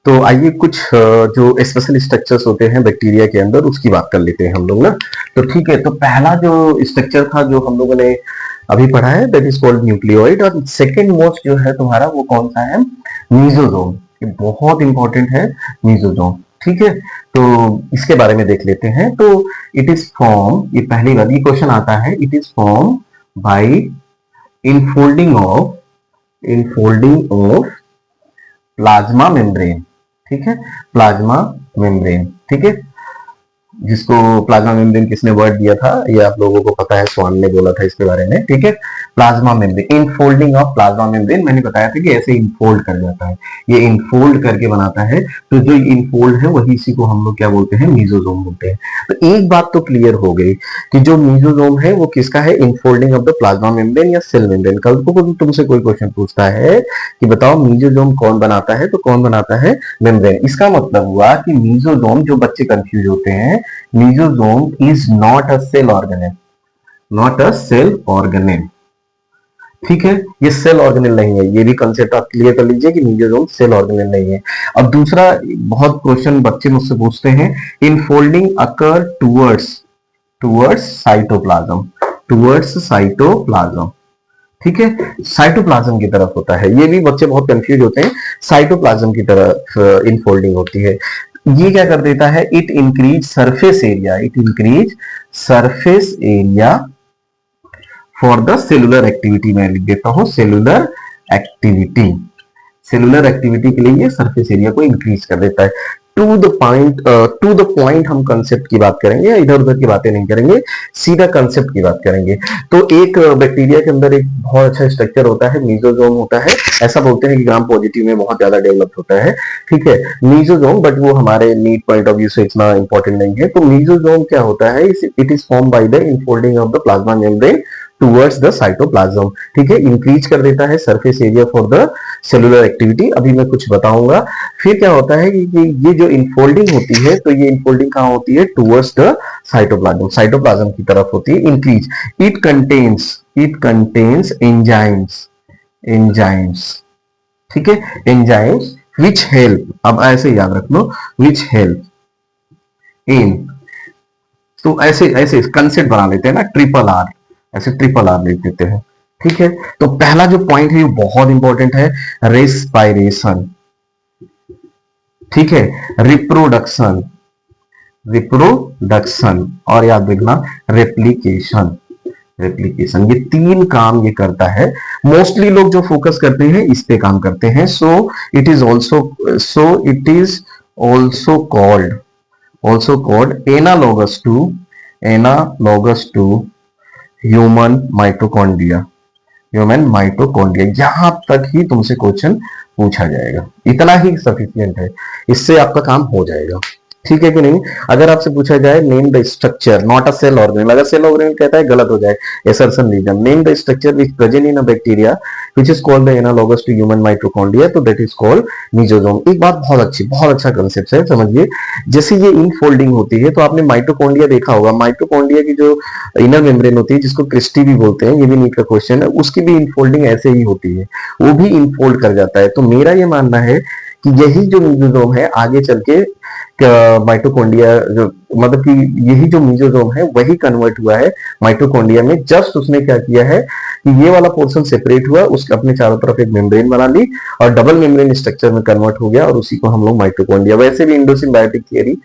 तो आइए कुछ जो स्पेशल स्ट्रक्चर्स होते हैं बैक्टीरिया के अंदर उसकी बात कर लेते हैं हम लोग ना। तो ठीक है, तो पहला जो स्ट्रक्चर था जो हम लोगों ने अभी पढ़ा है दैट इज कॉल्ड न्यूक्लियोइड, और सेकेंड मोस्ट जो है तुम्हारा वो कौन सा है? मीजोजोम। ये बहुत इंपॉर्टेंट है मीजोजोम। ठीक है, तो इसके बारे में देख लेते हैं। तो इट इज फॉर्म, ये पहली बार ये क्वेश्चन आता है, it is form by infolding of plasma membrane. ठीक है, प्लाज्मा मेम्ब्रेन। ठीक है, जिसको प्लाज्मा मेम्ब्रेन किसने वर्ड दिया था ये आप लोगों को पता है, स्वान ने बोला था इसके बारे में। ठीक है, plasma membrane, infolding of plasma membrane. मैंने बताया था कि ऐसे इनफोल्ड कर जाता है, ये इनफोल्ड करके बनाता है। तो जो इनफोल्ड है वही इसी को हम लोग क्या बोलते हैं? मीजोजोम बोलते हैं। तो एक बात तो क्लियर हो गई कि जो मीजोजोम है वो किसका है? Infolding of the plasma membrane या सेल मेम्ब्रेन। कल को तुमसे कोई क्वेश्चन पूछता है कि बताओ मीजोजोम कौन बनाता है, तो कौन बनाता है? मेम्ब्रेन। इसका मतलब हुआ कि मीजोजोम, जो बच्चे कंफ्यूज होते हैं, mesosome is not a cell organelle, not a cell organelle. ठीक है, ये सेल ऑर्गेनेल नहीं है, ये भी कंसेप्ट आप क्लियर कर लीजिए कि मीजोजोम सेल ऑर्गेनेल नहीं है। अब दूसरा, बहुत क्वेश्चन बच्चे मुझसे पूछते हैं, इनफोल्डिंग अकर टुवर्ड्स साइटोप्लाज्म, टुवर्ड्स साइटोप्लाज्म। ठीक है, साइटोप्लाज्म की तरफ होता है। ये भी बच्चे बहुत कंफ्यूज होते हैं, साइटोप्लाज्म की तरफ इनफोल्डिंग होती है। ये क्या कर देता है? It increase surface area, it increase surface area for the cellular activity. मैं लिख देता हूं सेलुलर एक्टिविटी, सेलुलर एक्टिविटी के लिए ये सरफेस एरिया को इंक्रीज कर देता है। टू द पॉइंट हम कंसेप्ट की बात करेंगे, इधर उधर की बातें नहीं करेंगे, सीधा कंसेप्ट की बात करेंगे। तो एक बैक्टीरिया के अंदर एक बहुत अच्छा स्ट्रक्चर होता है, मीजोजोम होता है। ऐसा बोलते हैं कि ग्राम पॉजिटिव में बहुत ज्यादा डेवलप होता है। ठीक है, मीजोजोम, बट वो हमारे नीट पॉइंट ऑफ व्यू से इतना इंपॉर्टेंट नहीं है। तो मीजोजोम क्या होता है? It is form by the infolding of the plasma membrane towards the cytoplasm. ठीक है, इंक्रीज कर देता है surface area for the cellular activity. अभी मैं कुछ बताऊंगा। फिर क्या होता है कि ये जो इनफोल्डिंग होती है, तो ये इनफोल्डिंग कहां होती है? टुवर्ड्स द साइटोप्लाज्म, साइटोप्लाज्म की तरफ होती है इंक्रीज। It contains enzymes. ठीक है, एंजाइम्स विच हेल्प, अब ऐसे याद रख लो, विच हेल्प इन, तो ऐसे ऐसे कंसेप्ट बना लेते हैं ना, ट्रिपल आर, ऐसे ट्रिपल आर लिख देते हैं। ठीक है, तो पहला जो पॉइंट है वो बहुत इंपॉर्टेंट है, रेस्पायरेशन। ठीक है, रिप्रोडक्शन, और याद रखना रेप्लिकेशन, ये तीन काम ये करता है। मोस्टली लोग जो फोकस करते हैं इस पे काम करते हैं। So it is also called analogous to human mitochondria, यहां तक ही तुमसे क्वेश्चन पूछा जाएगा, इतना ही सफिशिएंट है, इससे आपका काम हो जाएगा। ठीक है कि नहीं? अगर आपसे पूछा जाए name the structure, not a cell organelle, अगर सेल ऑर्गेनेल कहता है गलत हो जाए, assertion reason, name the structure which present in a bacteria which is called the analogous to human mitochondria, तो दैट इज कॉल्ड मीजोजोम। एक बात बहुत अच्छा कंसेप्ट है, समझिए। जैसे ये इनफोल्डिंग होती है तो आपने माइटोकॉन्ड्रिया देखा होगा, माइटोकॉन्ड्रिया की जो इनर मेम्ब्रेन होती है जिसको क्रिस्टी भी बोलते हैं, ये भी नीट का क्वेश्चन है, उसकी भी इनफोल्डिंग ऐसे ही होती है, वो भी इनफोल्ड कर जाता है। तो मेरा ये मानना है कि यही जो मीजोजोम है आगे चल के माइटोकॉन्ड्रिया, जो मतलब कि यही जो मीजोजोम है वही कन्वर्ट हुआ है माइटोकॉन्ड्रिया में। जस्ट उसने क्या किया है कि ये वाला पोर्शन सेपरेट हुआ, उसके अपने चारों तरफ एक मेम्ब्रेन बना ली और डबल मेम्ब्रेन स्ट्रक्चर में कन्वर्ट हो गया, और उसी को हम लोग माइटोकॉन्ड्रिया, वैसे भी इंडोसिम्बायोटिक थियरी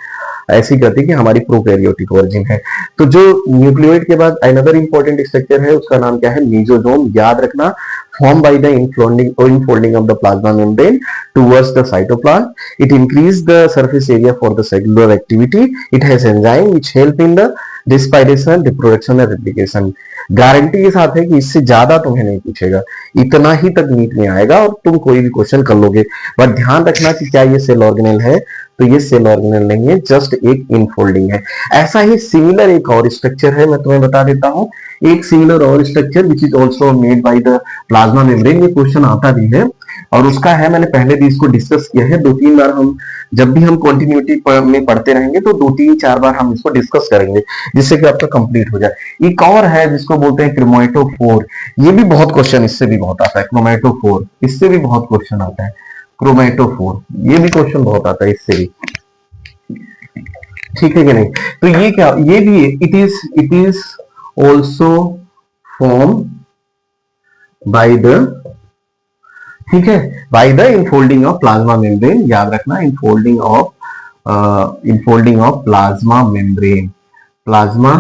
ऐसी कहती है कि हमारी प्रोकैरियोटिक ओरिजिन है। तो जो न्यूक्लियोइड के बाद अनदर इंपॉर्टेंट स्ट्रक्चर है उसका नाम क्या है? मीजोजोम। याद रखना, formed by the infolding of the plasma membrane towards the cytoplasm. It increases the surface area for the cellular activity. It has enzyme which help in the respiration, reproduction and replication. Guarantee के साथ है कि इससे ज्यादा तुम्हें नहीं पूछेगा, इतना ही तक नीट में आएगा और तुम कोई भी क्वेश्चन कर लोगे। बट ध्यान रखना कि क्या ये सेल ऑर्गेनेल है? तो ये सेल ऑर्गेनेल नहीं है, जस्ट एक इनफोल्डिंग है। ऐसा ही सिमिलर एक और स्ट्रक्चर है, मैं तुम्हें बता देता हूं, एक सिमिलर और structure which is also made by the plasma membrane. ये क्वेश्चन आता भी है और उसका है, मैंने पहले भी इसको डिस्कस किया है, 2-3 बार हम जब भी हम कंटिन्यूटी में पढ़ते रहेंगे तो 2-3-4 बार हम इसको डिस्कस करेंगे जिससे कि आपका कंप्लीट हो जाए। एक और है जिसको बोलते हैं क्रोमैटोफोर, ये भी बहुत क्वेश्चन इससे भी बहुत आता है, क्रोमैटोफोर, इससे भी बहुत क्वेश्चन आता है। क्रोमेटोफोर, ये भी क्वेश्चन बहुत आता है इससे भी, ठीक है कि नहीं। तो ये क्या, ये भी it is also form by the, ठीक है, by the infolding of plasma membrane, याद रखना, infolding of plasma membrane, plasma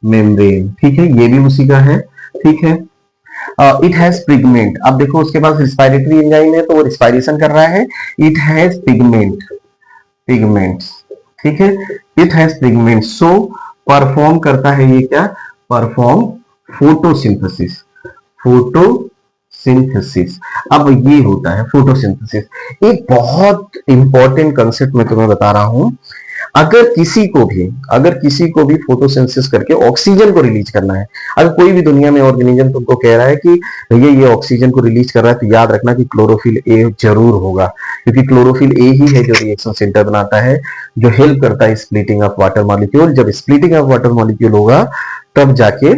membrane, ठीक है, ये भी उसी का है, ठीक है। इट हैज पिगमेंट, अब देखो उसके पास रिस्पायरेटरी एंजाइम है तो वो रिस्पायरेशन कर रहा है, इट हैज पिगमेंट्स, ठीक है, it has pigment, so perform करता है ये क्या, परफॉर्म फोटोसिंथेसिस, फोटोसिंथेसिस। अब ये होता है फोटोसिंथेसिस, एक बहुत इंपॉर्टेंट कंसेप्ट मैं तुम्हें बता रहा हूं। अगर किसी को भी फोटोसिंथेसिस करके ऑक्सीजन को रिलीज करना है, अगर कोई भी दुनिया में ऑर्गेनिज्म तुमको कह रहा है कि भैया ये ऑक्सीजन को रिलीज कर रहा है, तो याद रखना कि क्लोरोफिल ए जरूर होगा, क्योंकि क्लोरोफिल ए ही है जो रिएक्शन सेंटर बनाता है, जो हेल्प करता है स्प्लिटिंग ऑफ वाटर मॉलिक्यूल। जब स्प्लिटिंग ऑफ वाटर मॉलिक्यूल होगा तब जाके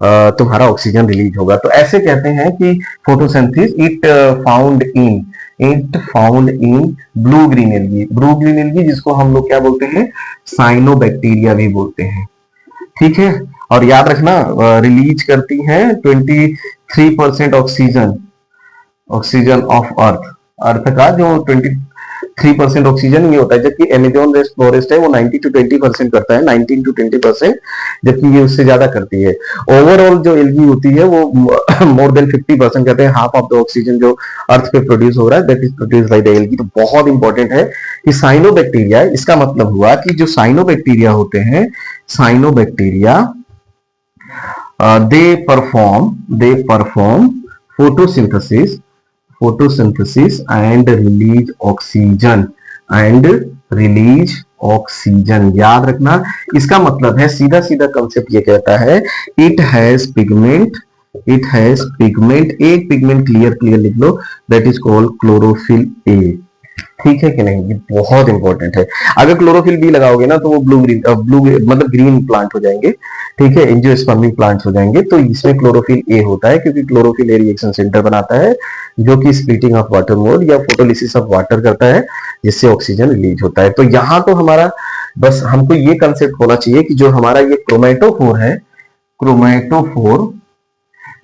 तुम्हारा ऑक्सीजन रिलीज होगा। तो ऐसे कहते हैं कि photosynthesis it found in blue green algae, जिसको हम लोग क्या बोलते हैं, साइनोबैक्टीरिया भी बोलते हैं, ठीक है। और याद रखना रिलीज करती हैं 23% ऑक्सीजन ऑफ अर्थ का जो 23% ऑक्सीजन ये होता है, जबकि अमेजोन फॉरेस्ट है वो 90 to 20% करता है, 19 to 20%, जबकि ये उससे ज्यादा करती है। ओवरऑल जो एल्गी होती है वो मोर देन 50% कहते हैं, हाफ ऑफ द ऑक्सीजन जो अर्थ पे प्रोड्यूस हो रहा है that is produce by the algae. तो बहुत इंपॉर्टेंट है कि साइनोबैक्टीरिया, इसका मतलब हुआ कि जो साइनोबैक्टीरिया होते हैं, cyanobacteria they perform photosynthesis and release oxygen, याद रखना। इसका मतलब है, सीधा सीधा कंसेप्ट ये कहता है, it has pigment, एक पिगमेंट क्लियर लिख लो, that is called chlorophyll A, ठीक है कि नहीं, ये बहुत इंपॉर्टेंट है। अगर क्लोरोफिल बी लगाओगे ना तो वो ब्लू मतलब ग्रीन प्लांट हो जाएंगे, ठीक है, एंजियोस्पर्मिक प्लांट्स हो जाएंगे। तो इसमें क्लोरोफिल ए होता है, क्योंकि क्लोरोफिल ए रिएक्शन सेंटर बनाता है, जो कि स्प्लिटिंग ऑफ वाटर मोड या फोटोलिसिस ऑफ वाटर करता है, जिससे ऑक्सीजन रिलीज होता है। तो यहां तो हमारा बस हमको ये कंसेप्ट होना चाहिए कि जो हमारा ये क्रोमेटोफोर है, क्रोमेटोफोर,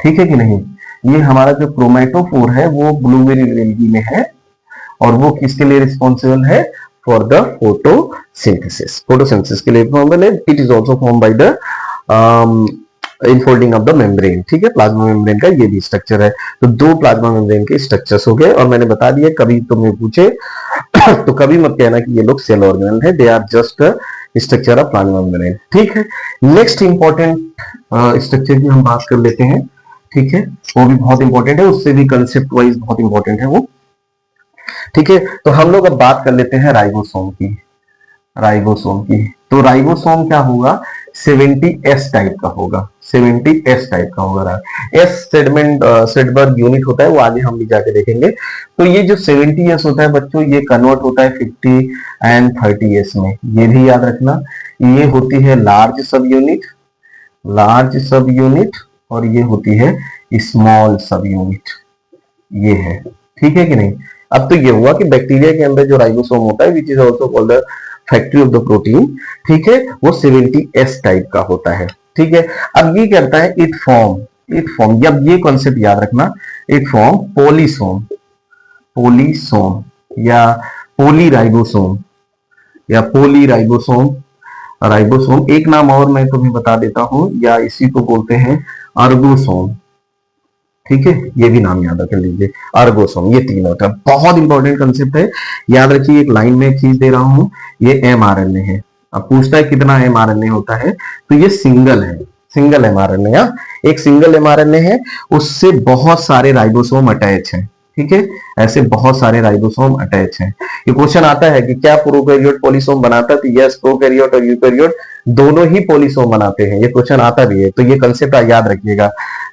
ठीक है कि नहीं, ये हमारा जो क्रोमेटोफोर है वो ब्लूबेरी एल्गी में है, और वो किसके लिए रिस्पॉन्सिबल है, फॉर द फोटोसिंथेसिस के लिए रिस्पॉन्सिबल है। It is also form by the infolding of the membrane, ठीक है, प्लाज्मा मेम्ब्रेन का ये भी स्ट्रक्चर है। तो दो प्लाज्मा मेम्ब्रेन के स्ट्रक्चर्स हो गए, और मैंने बता दिया, कभी तुम्हें पूछे तो कभी मत कहना कि ये लोग सेल ऑर्गेनल है, they are just structure of plasma membrane, ठीक है। नेक्स्ट इंपॉर्टेंट स्ट्रक्चर की हम बात कर लेते हैं, ठीक है, वो भी बहुत इंपॉर्टेंट है, उससे भी कंसेप्ट वाइज बहुत इंपॉर्टेंट है वो, ठीक है। तो हम लोग अब बात कर लेते हैं राइबोसोम की, तो राइबोसोम क्या होगा, 70S टाइप का होगा, 70S टाइप का होगा। एस सेडबर्ग यूनिट होता है, वो आगे हम भी जाके देखेंगे। तो ये जो 70S होता है बच्चों, ये कन्वर्ट होता है 50 and 30S में, ये भी याद रखना। ये होती है लार्ज सब यूनिट, और ये होती है स्मॉल सब यूनिट, ये है, ठीक है कि नहीं। अब तो ये हुआ कि बैक्टीरिया के अंदर जो राइबोसोम होता है, which is also called the factory of the protein, ठीक है, वो 70S टाइप का होता है, ठीक है। अब ये करता है इट फॉर्म, जब ये कॉन्सेप्ट याद रखना, इट फॉर्म पोलीसोम या पोलीराइबोसोम राइबोसोम। एक नाम और मैं तुम्हें बता देता हूं, या इसी को बोलते हैं अर्गोसोम, ठीक है, ये भी नाम याद कर लीजिए, अर्गोसोम, ये तीन होता है। बहुत इंपॉर्टेंट कंसेप्ट है, याद रखिए। एक लाइन में खींच दे रहा हूं, ये mRNA है। अब पूछता है कितना mRNA होता है, तो ये सिंगल mRNA, एक सिंगल mRNA है, उससे बहुत सारे राइबोसोम अटैच है, ठीक है, ऐसे बहुत सारे राइबोसोम अटैच हैं। ये क्वेश्चन आता है कि क्या प्रोकैरियोट पॉलीसोम बनाता है, तो यस, प्रोकैरियोट और यूकैरियोट दोनों ही पॉलीसोम बनाते हैं, ये क्वेश्चन आता भी है, तो ये कंसेप्ट याद रखिएगा।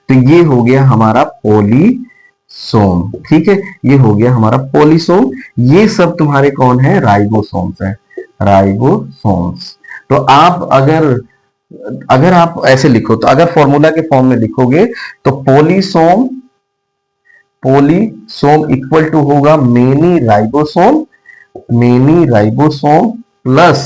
तो ये हो गया हमारा पॉलीसोम, ठीक है, ये हो गया हमारा पॉलीसोम। ये सब तुम्हारे कौन है, राइबोसोम्स है, राइबोसोम्स। तो आप अगर आप ऐसे लिखो, तो अगर फॉर्मूला के फॉर्म में लिखोगे तो पॉलीसोम पोलीसोम इक्वल टू होगा मेनी राइबोसोम प्लस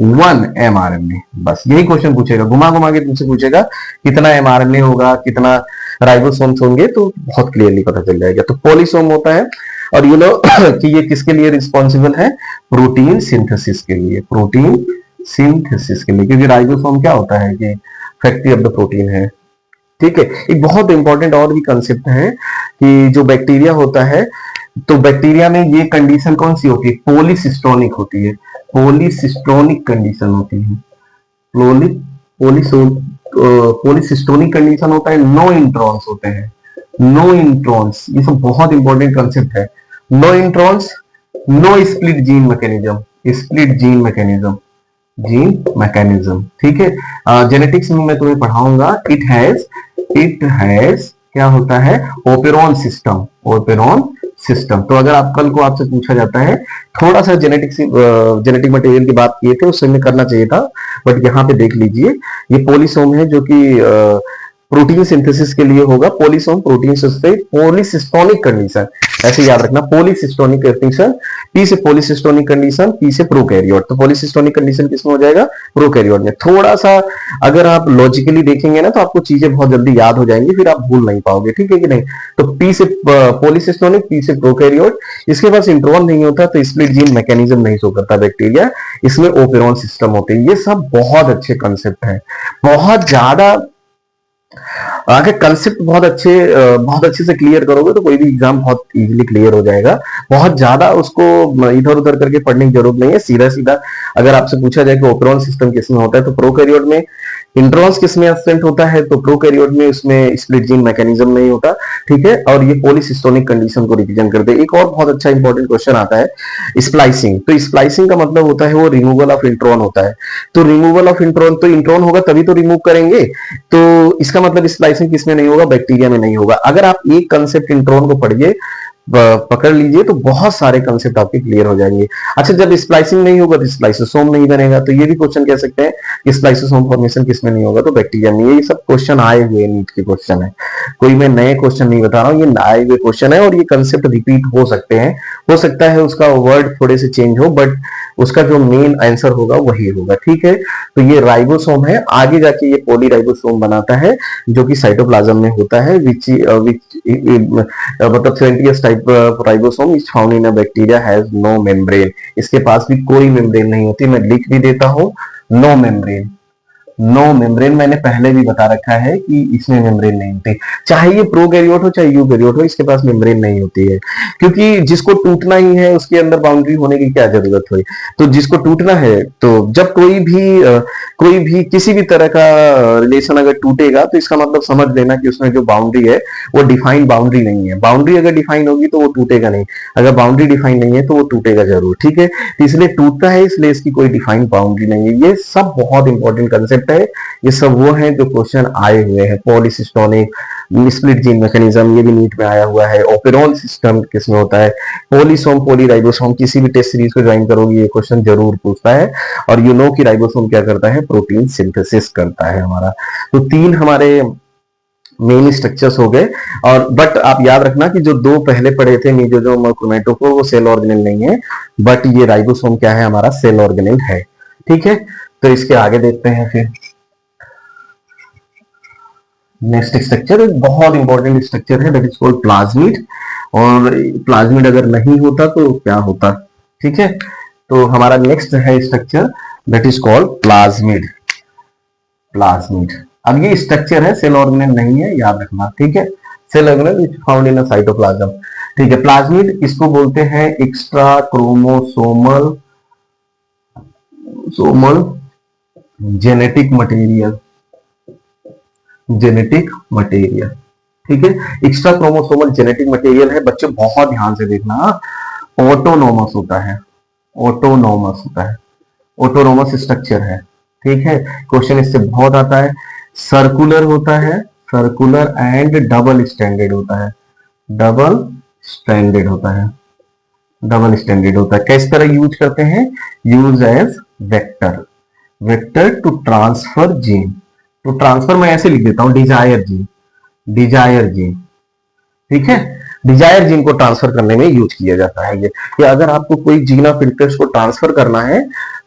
1 mRNA। बस यही क्वेश्चन पूछेगा, घुमा घुमा के तुमसे पूछेगा कितना mRNA होगा, कितना राइबोसोम्स होंगे, तो बहुत क्लियरली पता चल जाएगा। तो पोलीसोम होता है, और यू नो कि ये किसके लिए रिस्पॉन्सिबल है, प्रोटीन सिंथेसिस के लिए, प्रोटीन सिंथेसिस के लिए, क्योंकि राइबोसोम क्या होता है कि फैक्ट्री ऑफ द प्रोटीन है। ठीक है, एक बहुत इंपॉर्टेंट और भी कंसेप्ट है कि जो बैक्टीरिया होता है, तो बैक्टीरिया में ये कंडीशन कौन सी होती है, पॉलीसिस्टोनिक होती है, पॉलीसिस्टोनिक कंडीशन होती है, पॉलीसिस्टोनिक कंडीशन होता है, नो इंट्रॉन्स होते हैं, नो इंट्रॉन्स, ये सब बहुत इंपॉर्टेंट कंसेप्ट है। No introns, no split gene mechanism, split gene mechanism, gene mechanism. ठीक है, जेनेटिक्स में मैं तुम्हें पढ़ाऊंगा। इट हैज क्या होता है, ओपेरॉन सिस्टम, ओपेरॉन सिस्टम। तो अगर आप कल को आपसे पूछा जाता है, थोड़ा सा जेनेटिक मटेरियल की बात किए थे, उस समय करना चाहिए था, बट यहाँ पे देख लीजिए, ये पोलीसोम है जो कि प्रोटीन सिंथेसिस के लिए होगा। पोलीसोम प्रोटीन सिंथेसिस, पॉलीसिस्टोनिक कंडीशन, ऐसे याद रखना, पॉलीसिस्टोनिक कंडीशन, पी से पॉलीसिस्टोनिक कंडीशन, पी से प्रोकैरियोट। तो पॉलीसिस्टोनिक कंडीशन किसमें हो जाएगा, प्रोकैरियोट में। थोड़ा सा अगर आप लॉजिकली देखेंगे ना, तो आपको चीजें बहुत जल्दी याद हो जाएंगी, फिर आप भूल नहीं पाओगे। ठीक है कि नहीं। तो पी से पॉलीसिस्टोनिक, पी से प्रोकैरियोट, इसके पास इंट्रॉन नहीं होता, तो स्प्लिट जीन मैकेनिज्म नहीं शो करता बैक्टीरिया, इसमें ओपेरॉन सिस्टम होते हैं। ये सब बहुत अच्छे कंसेप्ट है, बहुत ज्यादा अगर कंसेप्ट बहुत अच्छे से क्लियर करोगे तो कोई भी एग्जाम बहुत इजीली क्लियर हो जाएगा। बहुत ज्यादा उसको इधर उधर करके पढ़ने की जरूरत नहीं है, सीधा सीधा अगर आपसे पूछा जाए कि ओपेरॉन सिस्टम किसमें होता है, तो प्रोकैरियोट में इंट्रॉन्स किसमें एब्सेंट होता है, तो प्रोकैरियोट में उसमें स्प्लिट जीन मैकेनिज्म नहीं होता। ठीक है, और ये पॉलीसिस्टोनिक कंडीशन को रिप्रेजेंट करते हैं। एक और बहुत अच्छा इंपॉर्टेंट क्वेश्चन आता है, स्प्लाइसिंग। तो स्प्लाइसिंग का मतलब होता है वो रिमूवल ऑफ इंट्रॉन होता है। तो रिमूवल ऑफ इंट्रॉन, तो इंट्रॉन होगा तभी तो रिमूव करेंगे, तो इसका मतलब स्प्लाइसिंग किसमें नहीं होगा, बैक्टीरिया में नहीं होगा। अगर आप एक कंसेप्ट इंट्रॉन को पढ़िए, पकड़ लीजिए, तो बहुत सारे कंसेप्ट आपके क्लियर हो जाएंगे। अच्छा, जब स्प्लाइसिंग नहीं होगा तो स्प्लाइसोसोम नहीं बनेगा, तो ये भी क्वेश्चन कह सकते हैं कि स्प्लाइसोसोम फॉर्मेशन किसमें नहीं होगा, तो बैक्टीरिया में। ये सब क्वेश्चन आए हुए नीट के क्वेश्चन है, कोई मैं नए क्वेश्चन नहीं बता रहा हूँ, ये आए हुए क्वेश्चन है, और ये कंसेप्ट रिपीट हो सकते हैं, हो सकता है उसका वर्ड थोड़े से चेंज हो, बट उसका जो मेन आंसर होगा वही होगा। ठीक है, तो ये राइबोसोम है, आगे जाके ये पॉलीराइबोसोम बनाता है, जो कि साइटोप्लाज्म में होता है, मतलब 20th type ribosome is found in a bacteria has no membrane. इसके पास भी कोई मेम्ब्रेन नहीं होती, मैं लिख भी देता हूं, नो मेम्ब्रेन। नो मेम्ब्रेन मैंने पहले भी बता रखा है कि इसमें मेम्ब्रेन नहीं होती, चाहे ये प्रोकैरियोट हो चाहे यूकैरियोट हो, इसके पास मेम्ब्रेन नहीं होती है, क्योंकि जिसको टूटना ही है उसके अंदर बाउंड्री होने की क्या जरूरत हुई। तो जिसको टूटना है, तो जब कोई भी किसी भी तरह का रिलेशन अगर टूटेगा, तो इसका मतलब समझ लेना कि उसमें जो बाउंड्री है वो डिफाइंड बाउंड्री नहीं है। बाउंड्री अगर डिफाइन होगी तो वो टूटेगा नहीं, अगर बाउंड्री डिफाइन नहीं है तो वो टूटेगा जरूर। ठीक है, तो इसलिए टूटता है, इसलिए इसकी कोई डिफाइंड बाउंड्री नहीं है। ये सब बहुत इंपॉर्टेंट कंसेप्ट है, ये सब वो हैं जो क्वेश्चन आए हुए हैं। पॉलीसिस्टोनिक, स्प्लिट जीन मैकेनिज्म, ये भी नीट में आया हुआ है। ओपेरॉन सिस्टम किसमें होता है, पोलीसोम, पॉलीराइबोसोम, किसी भी टेस्ट सीरीज को ज्वाइन करोगे ये क्वेश्चन जरूर पूछता है। और यू नो कि राइबोसोम क्या करता है, प्रोटीन सिंथेसिस करता है हमारा। तो 3 हमारे मेन स्ट्रक्चर्स हो गए, और बट आप याद रखना कि जो 2 पहले पढ़े थे मेसोजोम और क्रोमैटोफोर, वो सेल ऑर्गेनेल नहीं है, बट ये राइबोसोम क्या है, हमारा सेल ऑर्गेनेल है। ठीक है, तो इसके आगे देखते हैं फिर नेक्स्ट स्ट्रक्चर। एक बहुत इंपॉर्टेंट स्ट्रक्चर है, दैट इज कॉल्ड प्लाज्मिड। और प्लाज्मिड अगर नहीं होता तो क्या होता। ठीक है, तो हमारा नेक्स्ट है structure, that is called plasmid. Plasmid, अब ये स्ट्रक्चर है, सेल ऑर्गेनेल नहीं है, याद रखना। ठीक है, cell organelle is found in a cytoplasm. ठीक है, प्लाज्मिड इसको बोलते हैं extra chromosomal genetic material, genetic material. ठीक है, एक्स्ट्रा क्रोमोसोमल जेनेटिक मटेरियल है। बच्चे बहुत ध्यान से देखना, ऑटोनोमस होता है, ऑटोनोमस होता है, ऑटोनोमस स्ट्रक्चर है। ठीक है, क्वेश्चन इससे बहुत आता है। सर्कुलर होता है, सर्कुलर एंड डबल स्टैंडर्ड होता है, डबल स्टैंडर्ड होता है, डबल स्टैंडर्ड होता है। किस तरह यूज करते हैं, use as vector, vector to transfer gene. तो ट्रांसफर मैं ऐसे लिख देता हूं, डिजायर जीन, डिजायर जीन। ठीक है, डिजायर जीन को ट्रांसफर करने में यूज किया जाता है ये। या अगर आपको कोई जीन ऑफ इंटरेस्ट को ट्रांसफर करना है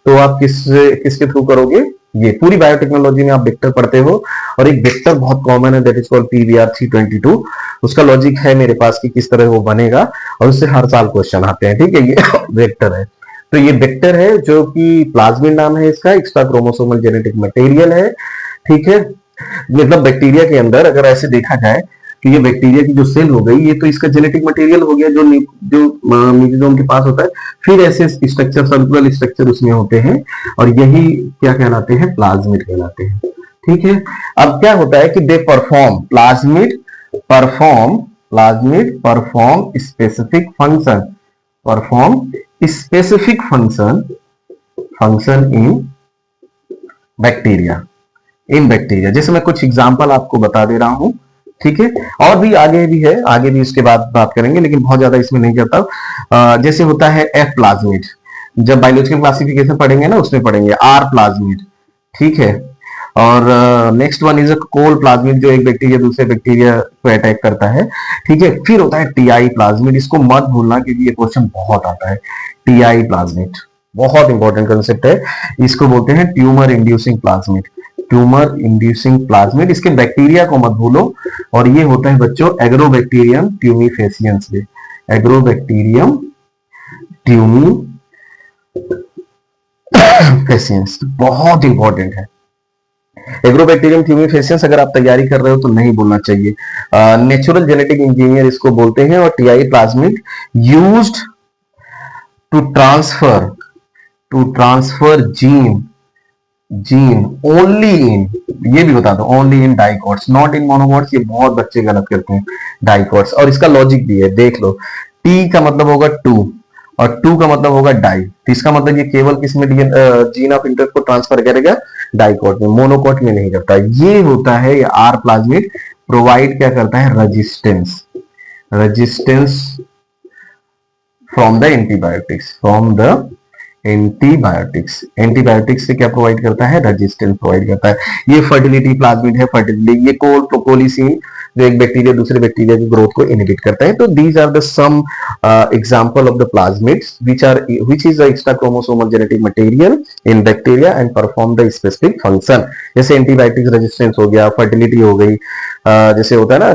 तो आप किसके थ्रू करोगे? ये पूरी बायोटेक्नोलॉजी में आप वेक्टर पढ़ते हो, और एक वेक्टर बहुत कॉमन है, दैट इज कॉल्ड PBR322। उसका लॉजिक है मेरे पास कि किस तरह वो बनेगा, और उससे हर साल क्वेश्चन आते हैं, ठीक है। ये वेक्टर है, तो ये वेक्टर है जो कि प्लाज्मिड नाम है इसका, एक्स्ट्रा क्रोमोसोमल जेनेटिक मटेरियल है, ठीक है। मतलब बैक्टीरिया के अंदर अगर ऐसे देखा जाए कि ये बैक्टीरिया की जो सेल हो गई, ये तो इसका जेनेटिक मटेरियल हो गया जो म्यूजियोम के पास होता है। फिर ऐसे स्ट्रक्चर, सर्कुलर स्ट्रक्चर उसमें होते हैं, और यही क्या कहलाते हैं? प्लाज्मिड कहलाते हैं, ठीक है। अब क्या होता है कि they perform plasmid perform specific function in bacteria. जैसे मैं कुछ एग्जांपल आपको बता दे रहा हूं, ठीक है। और भी आगे भी इसके बाद बात करेंगे, लेकिन बहुत ज्यादा इसमें नहीं करता। जैसे होता है एफ प्लाज्मिड, जब बायोलॉजिकल क्लासिफिकेशन पढ़ेंगे ना उसमें पढ़ेंगे। आर प्लाज्मिड, ठीक है। और next one is a col plasmid, जो एक बैक्टीरिया दूसरे बैक्टीरिया को अटैक करता है, ठीक है। फिर होता है टीआई प्लाज्मिड, इसको मत भूलना क्योंकि ये क्वेश्चन बहुत आता है। टीआई प्लाज्मिड बहुत इंपॉर्टेंट कंसेप्ट है, इसको बोलते हैं ट्यूमर इंड्यूसिंग प्लाज्मिड। इसके बैक्टीरिया को मत भूलो, और ये होता है बच्चों एग्रोबैक्टीरियम ट्यूमीफेसियंस भी, एग्रोबैक्टीरियम ट्यूमीफेसियंस बहुत इंपॉर्टेंट है। एग्रोबैक्टीरियम ट्यूमीफेसियंस अगर आप तैयारी कर रहे हो तो नहीं भूलना चाहिए। नेचुरल जेनेटिक इंजीनियर इसको बोलते हैं। और Ti plasmid used to transfer gene only in, ये भी बता दो, only in dicots, not in monocots. ये बहुत बच्चे गलत करते हैं, डाइकॉट्स। और इसका लॉजिक भी है, देख लो। टी का मतलब होगा टू, और टू का मतलब होगा डाई, तो इसका मतलब ये केवल किसमें जीन ऑफ इंटरेस्ट को ट्रांसफर करेगा? डाइकॉट में, मोनोकॉट में नहीं करता। ये होता है ये आर प्लाज्मिड प्रोवाइड क्या करता है? रेजिस्टेंस फ्रॉम द एंटीबायोटिक्स से क्या प्रोवाइड करता है? रेजिस्टेंस प्रोवाइड करता है। ये फर्टिलिटी प्लाज्मिड है, फर्टिलिटी। ये कोलिसीन जो एक बैक्टीरिया दूसरे बैक्टीरिया की ग्रोथ को इनहिबिट करता है। तो these are the some example of the plasmids which is the extra chromosomal genetic material in bacteria and perform the specific function। जैसे एंटीबायोटिक्स रेजिस्टेंस हो गया, फर्टिलिटी हो गई, जैसे होता है ना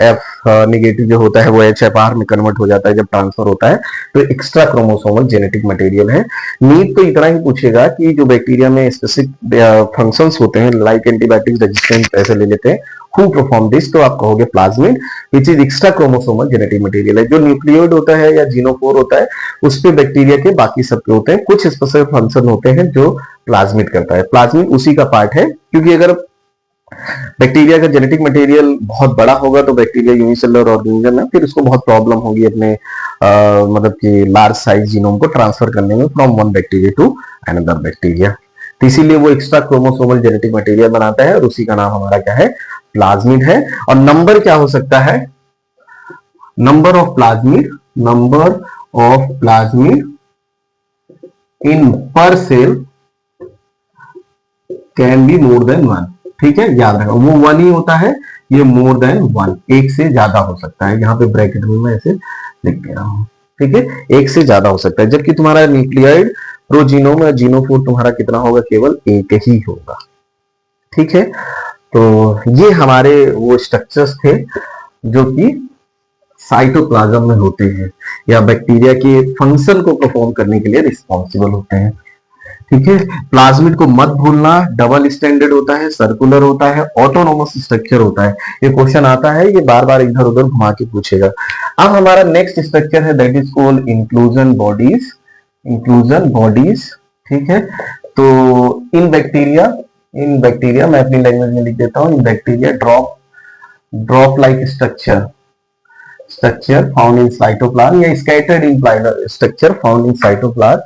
एफ नेगेटिव जो होता है वो HFR में कन्वर्ट हो जाता है जब ट्रांसफर होता है, तो एक्स्ट्रा क्रोमोसोमल जेनेटिक मटेरियल है। नीट तो इतना ही पूछेगा कि जो बैक्टीरिया में स्पेसिफिक फंक्शंस होते हैं, लाइक एंटीबायोटिक्स रेजिस्टेंस ऐसे ले लेते हैं, who perform this, तो आप कहोगे plasmid, which is extra chromosomal genetic material है। जो न्यूक्लियोइड होता है या जीनोफोर होता है उस पे बैक्टीरिया के बाकी सबके होते हैं, कुछ स्पेसिफिक फंक्शन होते हैं जो प्लाज्मिड करता है। प्लाज्मिड उसी का पार्ट है, क्योंकि अगर बैक्टीरिया का जेनेटिक मटेरियल बहुत बड़ा होगा तो बैक्टीरिया यूनिसेलुलर ऑर्गेनिज्म है, फिर उसको बहुत प्रॉब्लम होगी अपने मतलब कि लार्ज साइज जीनोम को ट्रांसफर करने में from one bacteria to another bacteria. तो इसीलिए वो एक्स्ट्रा क्रोमोसोमल जेनेटिक मटेरियल बनाता है, और उसी का नाम हमारा क्या है? प्लाज्मिड है। और नंबर क्या हो सकता है? Number of plasmid in per cell can be more than one, ठीक है, याद रखो। वो वन ही होता है, ये मोर देन वन, एक से ज्यादा हो सकता है। यहाँ पे ब्रैकेट में मैं ऐसे लिख दे रहा हूं, ठीक है, एक से ज्यादा हो सकता है। जबकि तुम्हारा न्यूक्लियोइड, प्रोजीनोम या जीनोफोर तुम्हारा कितना होगा? केवल एक ही होगा, ठीक है। तो ये हमारे वो स्ट्रक्चर्स थे जो कि साइटोप्लाज्म में होते हैं, या बैक्टीरिया के फंक्शन को परफॉर्म करने के लिए रिस्पॉन्सिबल होते हैं, ठीक है। प्लाज्मिड को मत भूलना, डबल स्टैंडर्ड होता है, सर्कुलर होता है, ऑटोनोमस स्ट्रक्चर होता है। ये क्वेश्चन आता है, ये बार बार इधर उधर घुमा के पूछेगा। अब हमारा नेक्स्ट स्ट्रक्चर है, that is called inclusion bodies, ठीक है। तो इन बैक्टीरिया मैं अपनी लैंग्वेज में लिख देता हूं, in bacteria drop like structure found in cytoplasm, या scattered in structure found in cytoplasm,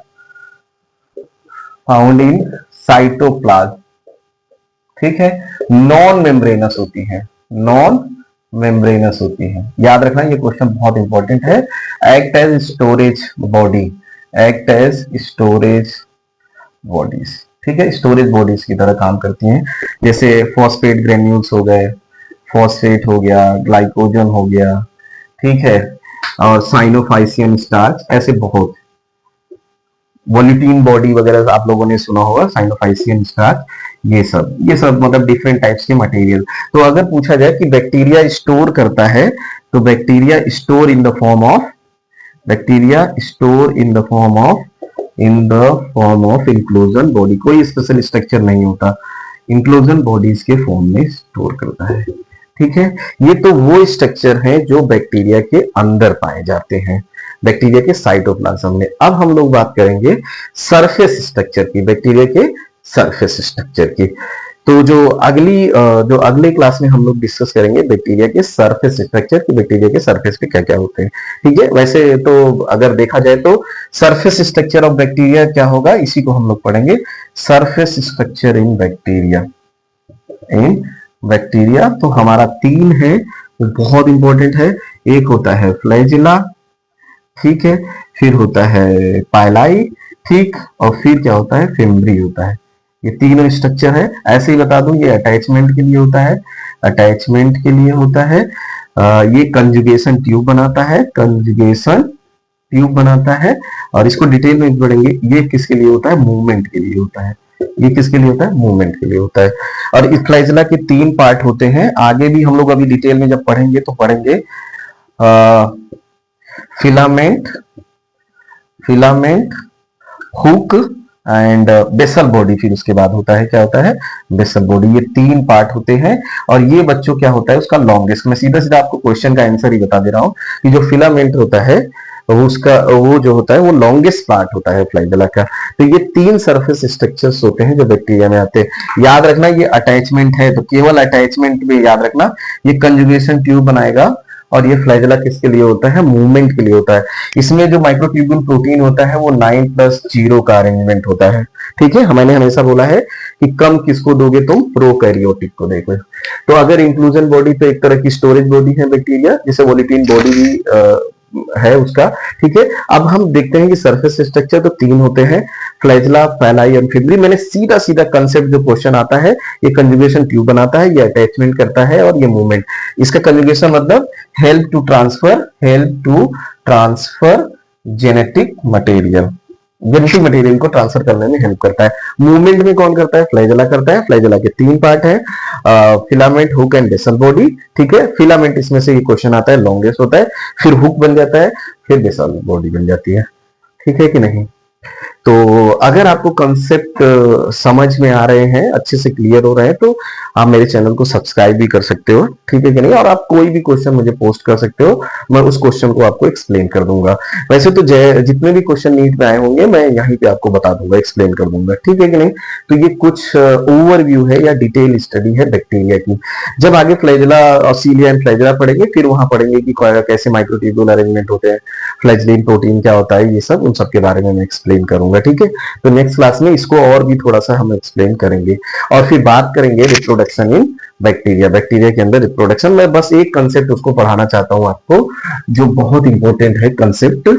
ठीक है। नॉन मेम्ब्रेनस होती है, याद रखना, ये क्वेश्चन बहुत इंपॉर्टेंट है। एक्ट एज स्टोरेज बॉडीज, ठीक है, स्टोरेज बॉडीज की तरह काम करती हैं। जैसे फॉस्फेट ग्रेन्यूल्स हो गए, फॉस्फेट हो गया, ग्लाइकोजन हो गया, ठीक है, और साइनोफाइसियन स्टार्च, ऐसे बहुत वोल्यूटिन बॉडी वगैरह आप लोगों ने सुना होगा, साइनोफाइसियन स्टार्च, ये सब मतलब डिफरेंट टाइप्स के मटेरियल। तो अगर पूछा जाए कि बैक्टीरिया स्टोर करता है, तो bacteria store in the form of, bacteria store in the form of, in the form of inclusion body. कोई स्पेशल स्ट्रक्चर नहीं होता, इंक्लोजन बॉडीज के फॉर्म में स्टोर करता है। ठीक है, ये तो वो स्ट्रक्चर है जो बैक्टीरिया के अंदर पाए जाते हैं, बैक्टीरिया के साइटोप्लाज्म में। अब हम लोग बात करेंगे सरफेस स्ट्रक्चर की, बैक्टीरिया के सरफेस स्ट्रक्चर की। तो जो अगले क्लास में हम लोग डिस्कस करेंगे बैक्टीरिया के सरफेस स्ट्रक्चर की, बैक्टीरिया के सरफेस पे क्या क्या होते हैं। ठीक है, वैसे तो अगर देखा जाए तो सरफेस स्ट्रक्चर ऑफ बैक्टीरिया क्या होगा, इसी को हम लोग पढ़ेंगे, surface structure in bacteria. In bacteria तो हमारा 3 है, वो बहुत इंपॉर्टेंट है। एक होता है फ्लैजिला, ठीक है, फिर होता है पाइलाई, ठीक, और फिर क्या होता है, फिम्ब्री होता है। ये तीनों स्ट्रक्चर है। ऐसे ही बता दूं, ये अटैचमेंट के लिए होता है, अटैचमेंट के लिए होता है। ये कंजुगेशन ट्यूब बनाता है, कंजुगेशन ट्यूब बनाता है। और इसको डिटेल में पढ़ेंगे, ये किसके लिए होता है, मूवमेंट के लिए होता है। ये किसके लिए होता है, मूवमेंट के लिए होता है। और इस फ्लैजिला के 3 पार्ट होते हैं, आगे भी हम लोग अभी डिटेल में जब पढ़ेंगे तो पढ़ेंगे। Filament, filament, hook and basal body. फिर उसके बाद होता है, क्या होता है, बेसल बॉडी। ये 3 पार्ट होते हैं। और ये बच्चों क्या होता है, उसका लॉन्गेस्ट, मैं सीधा सीधा आपको क्वेश्चन का आंसर ही बता दे रहा हूं कि जो फिलामेंट होता है वो जो होता है वो लॉन्गेस्ट पार्ट होता है फ्लैजिला का। तो ये 3 सरफेस स्ट्रक्चर्स होते हैं जो बैक्टीरिया में आते हैं। याद रखना, ये अटैचमेंट है तो केवल अटैचमेंट में याद रखना, ये कंजुगेशन ट्यूब बनाएगा। और ये फ्लैजिला किसके लिए होता है, मूवमेंट के लिए होता है। इसमें जो माइक्रोट्यूब्यूल प्रोटीन होता है वो 9+0 का अरेंजमेंट होता है। ठीक है, मैंने हमेशा बोला है कि कम किसको दोगे तुम, प्रोकैरियोटिक को देखो। तो अगर इंक्लूजन बॉडी तो एक तरह की स्टोरेज बॉडी है बैक्टीरिया, जिसे वोलिटीन बॉडी भी है उसका। ठीक है, अब हम देखते हैं कि सरफेस स्ट्रक्चर तो 3 होते हैं, फ्लैजिला, पाइलाई और फिब्री। मैंने सीधा सीधा कंसेप्ट जो क्वेश्चन आता है, ये कंजुगेशन ट्यूब बनाता है, ये अटैचमेंट करता है, और ये मूवमेंट। इसका कंजुगेशन मतलब help to transfer genetic material, genetic material को ट्रांसफर करने में हेल्प करता है। मूवमेंट में कौन करता है, फ्लैजिला करता है। फ्लैजिला के 3 पार्ट है, filament, hook and basal body. ठीक है, फिलामेंट इसमें से ये क्वेश्चन आता है, लॉन्गेस्ट होता है, फिर हुक बन जाता है, फिर बेसल बॉडी बन जाती है। ठीक है कि नहीं। तो अगर आपको कंसेप्ट समझ में आ रहे हैं, अच्छे से क्लियर हो रहे हैं, तो आप मेरे चैनल को सब्सक्राइब भी कर सकते हो। ठीक है कि नहीं। और आप कोई भी क्वेश्चन मुझे पोस्ट कर सकते हो, मैं उस क्वेश्चन को आपको एक्सप्लेन कर दूंगा। वैसे तो जितने भी क्वेश्चन नीट में आए होंगे मैं यहीं पे आपको बता दूंगा, एक्सप्लेन कर दूंगा। ठीक है कि नहीं। तो ये कुछ ओवरव्यू है या डिटेल स्टडी है बैक्टीरिया की। जब आगे फ्लैजिला और सीलिया एंड फ्लैजिला पढ़ेंगे, फिर वहां पढ़ेंगे कि कैसे माइक्रोट्यूब्यूल अरेंजमेंट होते हैं, फ्लैजिलिन प्रोटीन क्या होता है, ये सब उन सब के बारे में मैं एक्सप्लेन करूंगा। ठीक है, तो नेक्स्ट क्लास में इसको और भी थोड़ा सा हम एक्सप्लेन करेंगे। और फिर बात करेंगे रिप्रोडक्शन इन बैक्टीरिया, बैक्टीरिया के अंदर रिप्रोडक्शन। मैं बस एक कंसेप्ट उसको पढ़ाना चाहता हूं आपको, जो बहुत इंपॉर्टेंट है कंसेप्ट,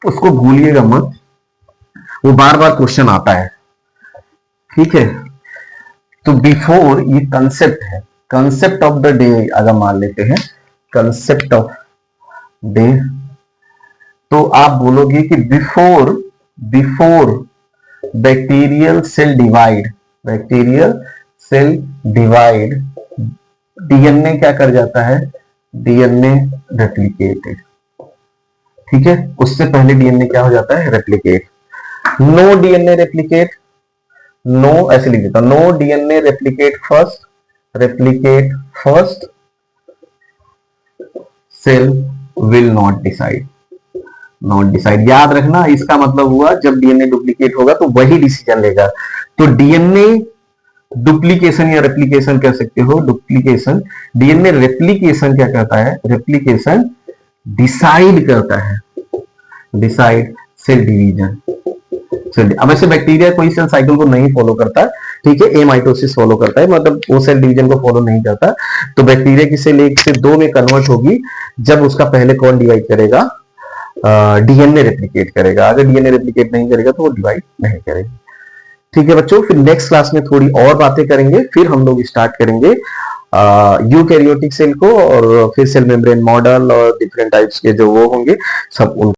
उसको भूलिएगा मत, वो बार बार क्वेश्चन आता है। ठीक है, तो बिफोर, ये कंसेप्ट है, कंसेप्ट ऑफ द डे अगर मान लेते हैं, कंसेप्ट ऑफ डे, तो आप बोलोगे कि before bacterial cell divide, bacterial cell divide, DNA क्या कर जाता है, डीएनए रेप्लिकेटेड। ठीक है, उससे पहले डीएनए क्या हो जाता है, replicate. No DNA replicate, no, ऐसे लिख देता, no DNA replicate first, cell will not decide, not decide. याद रखना, इसका मतलब हुआ जब डीएनए डुप्लीकेट होगा तो वही डिसीजन लेगा। तो डीएनए डुप्लीकेशन या रेप्लिकेशन कह सकते हो, डुप्लीकेशन। डीएनए रेप्लिकेशन क्या करता है, रेप्लिकेशन डिसाइड करता है, डिसाइड सेल डिवीजन। अब ऐसे बैक्टीरिया कोई सेल साइकिल को नहीं फॉलो करता, ठीक है, एमाइटोसिस फॉलो करता है, मतलब वो सेल डिवीजन को फॉलो नहीं करता। तो बैक्टीरिया की सेल 1 से 2 में कन्वर्ट होगी जब उसका पहले कौन डिवाइड करेगा, डीएनए रेप्लिकेट करेगा। अगर डीएनए रेप्लिकेट नहीं करेगा तो वो डिवाइड नहीं करेगी। ठीक है बच्चों, फिर नेक्स्ट क्लास में थोड़ी और बातें करेंगे, फिर हम लोग स्टार्ट करेंगे यूकैरियोटिक सेल को, और फिर सेल मेम्ब्रेन मॉडल और डिफरेंट टाइप्स के जो वो होंगे सब उन